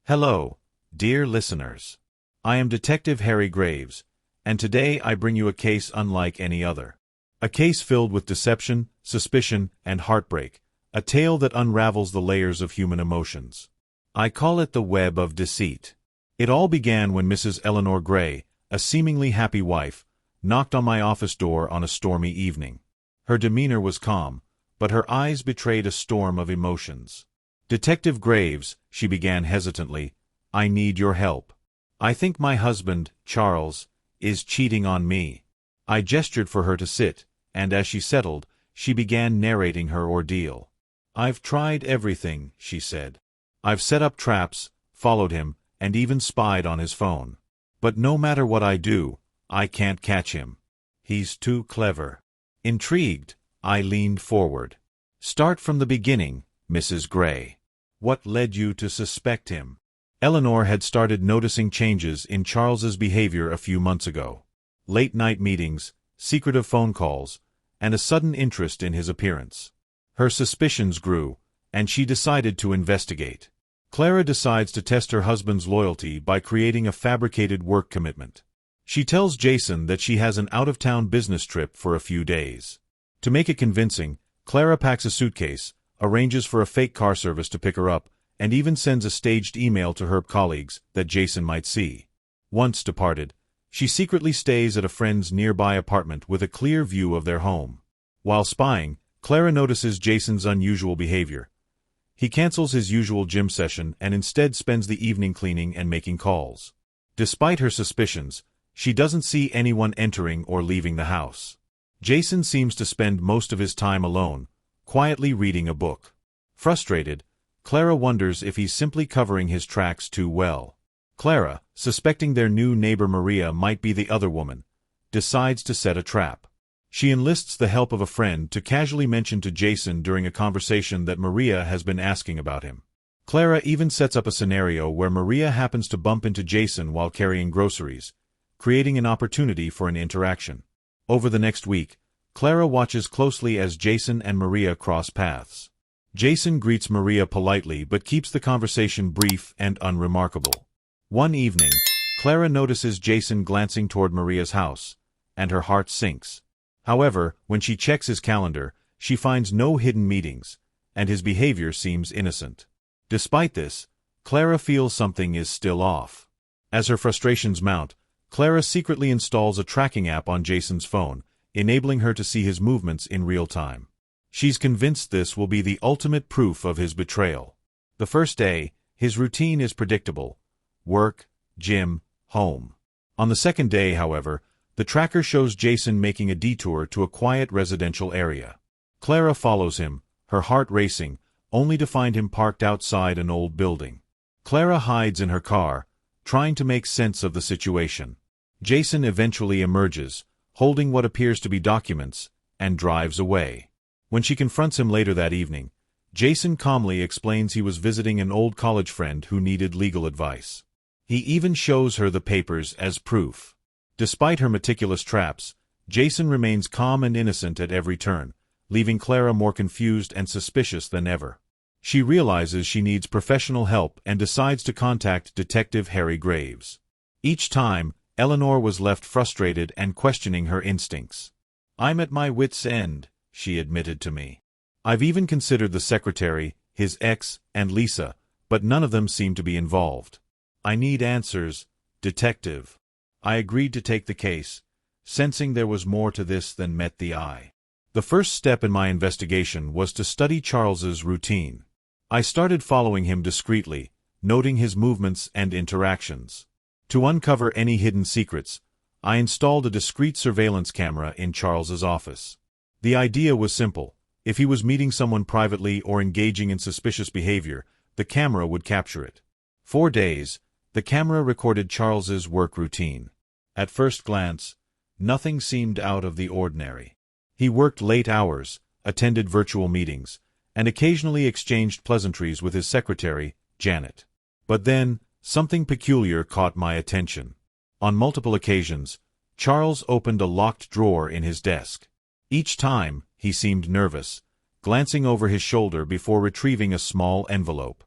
Hello, dear listeners. I am Detective Harry Graves, and today I bring you a case unlike any other. A case filled with deception, suspicion, and heartbreak, a tale that unravels the layers of human emotions. I call it the Web of Deceit. It all began when Mrs. Eleanor Gray, a seemingly happy wife, knocked on my office door on a stormy evening. Her demeanor was calm, but her eyes betrayed a storm of emotions. "Detective Graves," she began hesitantly, "I need your help. I think my husband, Charles, is cheating on me." I gestured for her to sit, and as she settled, she began narrating her ordeal. "I've tried everything," she said. "I've set up traps, followed him, and even spied on his phone. But no matter what I do, I can't catch him. He's too clever." Intrigued, I leaned forward. "Start from the beginning, Mrs. Gray. What led you to suspect him?" Eleanor had started noticing changes in Charles's behavior a few months ago. Late-night meetings, secretive phone calls, and a sudden interest in his appearance. Her suspicions grew, and she decided to investigate. Clara decides to test her husband's loyalty by creating a fabricated work commitment. She tells Jason that she has an out-of-town business trip for a few days. To make it convincing, Clara packs a suitcase, arranges for a fake car service to pick her up, and even sends a staged email to her colleagues that Jason might see. Once departed, she secretly stays at a friend's nearby apartment with a clear view of their home. While spying, Clara notices Jason's unusual behavior. He cancels his usual gym session and instead spends the evening cleaning and making calls. Despite her suspicions, she doesn't see anyone entering or leaving the house. Jason seems to spend most of his time alone, quietly reading a book. Frustrated, Clara wonders if he's simply covering his tracks too well. Clara, suspecting their new neighbor Maria might be the other woman, decides to set a trap. She enlists the help of a friend to casually mention to Jason during a conversation that Maria has been asking about him. Clara even sets up a scenario where Maria happens to bump into Jason while carrying groceries, creating an opportunity for an interaction. Over the next week, Clara watches closely as Jason and Maria cross paths. Jason greets Maria politely but keeps the conversation brief and unremarkable. One evening, Clara notices Jason glancing toward Maria's house, and her heart sinks. However, when she checks his calendar, she finds no hidden meetings, and his behavior seems innocent. Despite this, Clara feels something is still off. As her frustrations mount, Clara secretly installs a tracking app on Jason's phone, enabling her to see his movements in real time. She's convinced this will be the ultimate proof of his betrayal. The first day, his routine is predictable: work, gym, home. On the second day, however, the tracker shows Jason making a detour to a quiet residential area. Clara follows him, her heart racing, only to find him parked outside an old building. Clara hides in her car, trying to make sense of the situation. Jason eventually emerges, holding what appears to be documents, and drives away. When she confronts him later that evening, Jason calmly explains he was visiting an old college friend who needed legal advice. He even shows her the papers as proof. Despite her meticulous traps, Jason remains calm and innocent at every turn, leaving Clara more confused and suspicious than ever. She realizes she needs professional help and decides to contact Detective Harry Graves. Each time, Eleanor was left frustrated and questioning her instincts. "I'm at my wit's end," she admitted to me. "I've even considered the secretary, his ex, and Lisa, but none of them seem to be involved. I need answers, detective." I agreed to take the case, sensing there was more to this than met the eye. The first step in my investigation was to study Charles's routine. I started following him discreetly, noting his movements and interactions. To uncover any hidden secrets, I installed a discreet surveillance camera in Charles's office. The idea was simple: if he was meeting someone privately or engaging in suspicious behavior, the camera would capture it. For days, the camera recorded Charles's work routine. At first glance, nothing seemed out of the ordinary. He worked late hours, attended virtual meetings, and occasionally exchanged pleasantries with his secretary, Janet. But then, something peculiar caught my attention. On multiple occasions, Charles opened a locked drawer in his desk. Each time, he seemed nervous, glancing over his shoulder before retrieving a small envelope.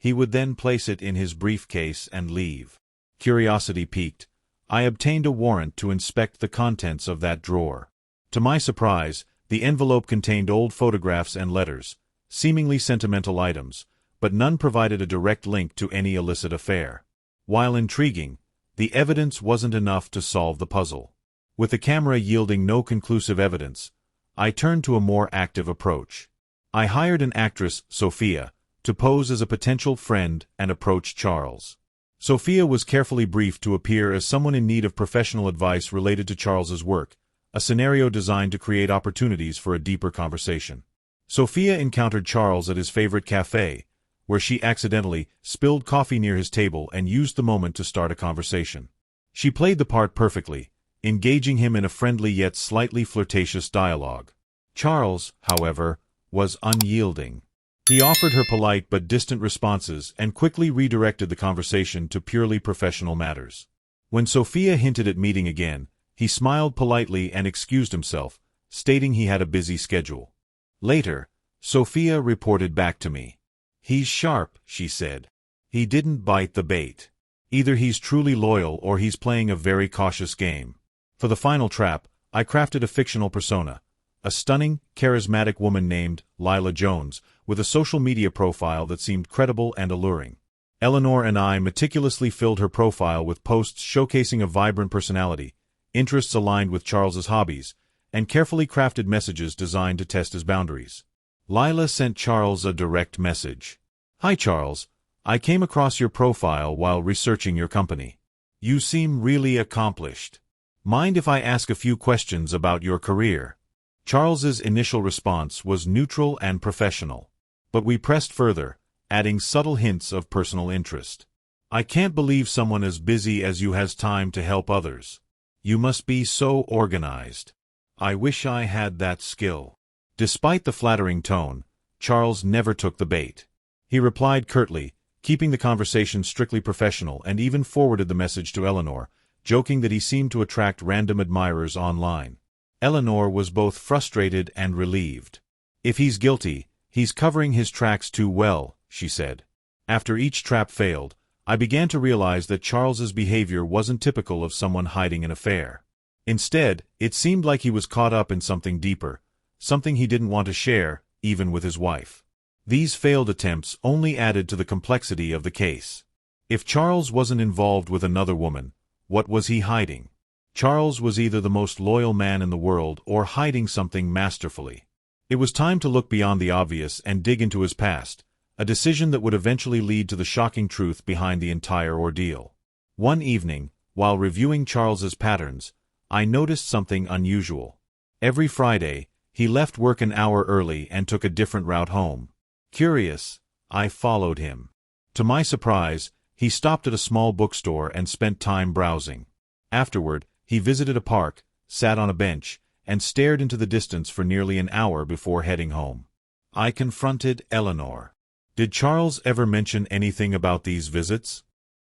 He would then place it in his briefcase and leave. Curiosity piqued, I obtained a warrant to inspect the contents of that drawer. To my surprise, the envelope contained old photographs and letters, seemingly sentimental items, but none provided a direct link to any illicit affair. While intriguing, the evidence wasn't enough to solve the puzzle. With the camera yielding no conclusive evidence, I turned to a more active approach. I hired an actress, Sophia, to pose as a potential friend and approach Charles. Sophia was carefully briefed to appear as someone in need of professional advice related to Charles's work, a scenario designed to create opportunities for a deeper conversation. Sophia encountered Charles at his favorite cafe, where she accidentally spilled coffee near his table and used the moment to start a conversation. She played the part perfectly, engaging him in a friendly yet slightly flirtatious dialogue. Charles, however, was unyielding. He offered her polite but distant responses and quickly redirected the conversation to purely professional matters. When Sophia hinted at meeting again, he smiled politely and excused himself, stating he had a busy schedule. Later, Sophia reported back to me. He's sharp, she said. He didn't bite the bait. Either he's truly loyal or he's playing a very cautious game. For the final trap, I crafted a fictional persona, a stunning, charismatic woman named Lila Jones, with a social media profile that seemed credible and alluring. Eleanor and I meticulously filled her profile with posts showcasing a vibrant personality, interests aligned with Charles's hobbies, and carefully crafted messages designed to test his boundaries. Lila sent Charles a direct message. Hi Charles, I came across your profile while researching your company. You seem really accomplished. Mind if I ask a few questions about your career? Charles's initial response was neutral and professional. But we pressed further, adding subtle hints of personal interest. I can't believe someone as busy as you has time to help others. You must be so organized. I wish I had that skill. Despite the flattering tone, Charles never took the bait. He replied curtly, keeping the conversation strictly professional, and even forwarded the message to Eleanor, joking that he seemed to attract random admirers online. Eleanor was both frustrated and relieved. If he's guilty, he's covering his tracks too well, she said. After each trap failed, I began to realize that Charles's behavior wasn't typical of someone hiding an affair. Instead, it seemed like he was caught up in something deeper, something he didn't want to share, even with his wife. These failed attempts only added to the complexity of the case. If Charles wasn't involved with another woman, what was he hiding? Charles was either the most loyal man in the world or hiding something masterfully. It was time to look beyond the obvious and dig into his past, a decision that would eventually lead to the shocking truth behind the entire ordeal. One evening, while reviewing Charles's patterns, I noticed something unusual. Every Friday, he left work an hour early and took a different route home. Curious, I followed him. To my surprise, he stopped at a small bookstore and spent time browsing. Afterward, he visited a park, sat on a bench, and stared into the distance for nearly an hour before heading home. I confronted Eleanor. Did Charles ever mention anything about these visits?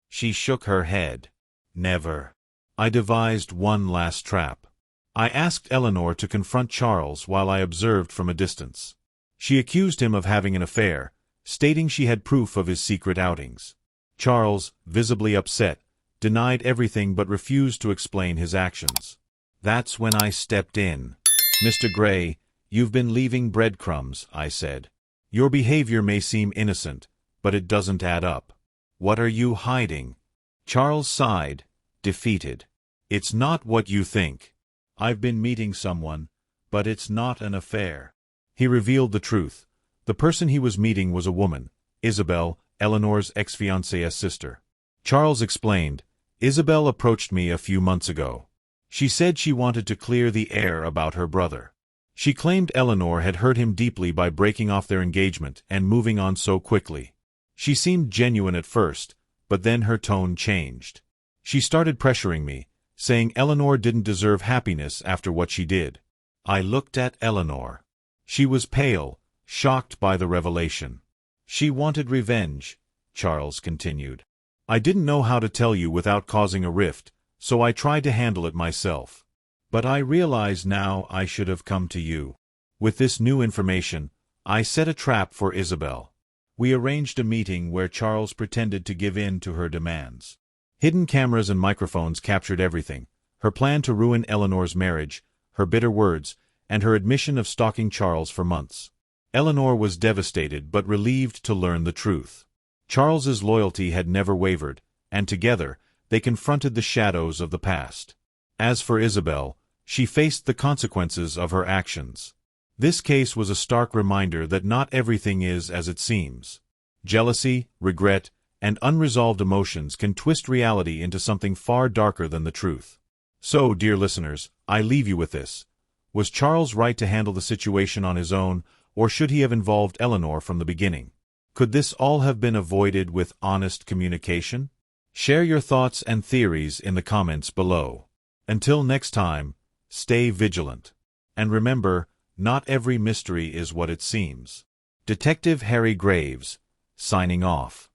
She shook her head. Never. I devised one last trap. I asked Eleanor to confront Charles while I observed from a distance. She accused him of having an affair, stating she had proof of his secret outings. Charles, visibly upset, denied everything but refused to explain his actions. That's when I stepped in. Mr. Gray, you've been leaving breadcrumbs, I said. Your behavior may seem innocent, but it doesn't add up. What are you hiding? Charles sighed, defeated. It's not what you think. I've been meeting someone, but it's not an affair. He revealed the truth. The person he was meeting was a woman, Isabel, Eleanor's ex-fiancée's sister. Charles explained, Isabel approached me a few months ago. She said she wanted to clear the air about her brother. She claimed Eleanor had hurt him deeply by breaking off their engagement and moving on so quickly. She seemed genuine at first, but then her tone changed. She started pressuring me, saying Eleanor didn't deserve happiness after what she did. I looked at Eleanor. She was pale, shocked by the revelation. She wanted revenge, Charles continued. I didn't know how to tell you without causing a rift, so I tried to handle it myself. But I realize now I should have come to you. With this new information, I set a trap for Isabel. We arranged a meeting where Charles pretended to give in to her demands. Hidden cameras and microphones captured everything: her plan to ruin Eleanor's marriage, her bitter words, and her admission of stalking Charles for months. Eleanor was devastated but relieved to learn the truth. Charles's loyalty had never wavered, and together, they confronted the shadows of the past. As for Isabel, she faced the consequences of her actions. This case was a stark reminder that not everything is as it seems. Jealousy, regret, and unresolved emotions can twist reality into something far darker than the truth. So, dear listeners, I leave you with this. Was Charles right to handle the situation on his own, or should he have involved Eleanor from the beginning? Could this all have been avoided with honest communication? Share your thoughts and theories in the comments below. Until next time, stay vigilant. And remember, not every mystery is what it seems. Detective Harry Graves, signing off.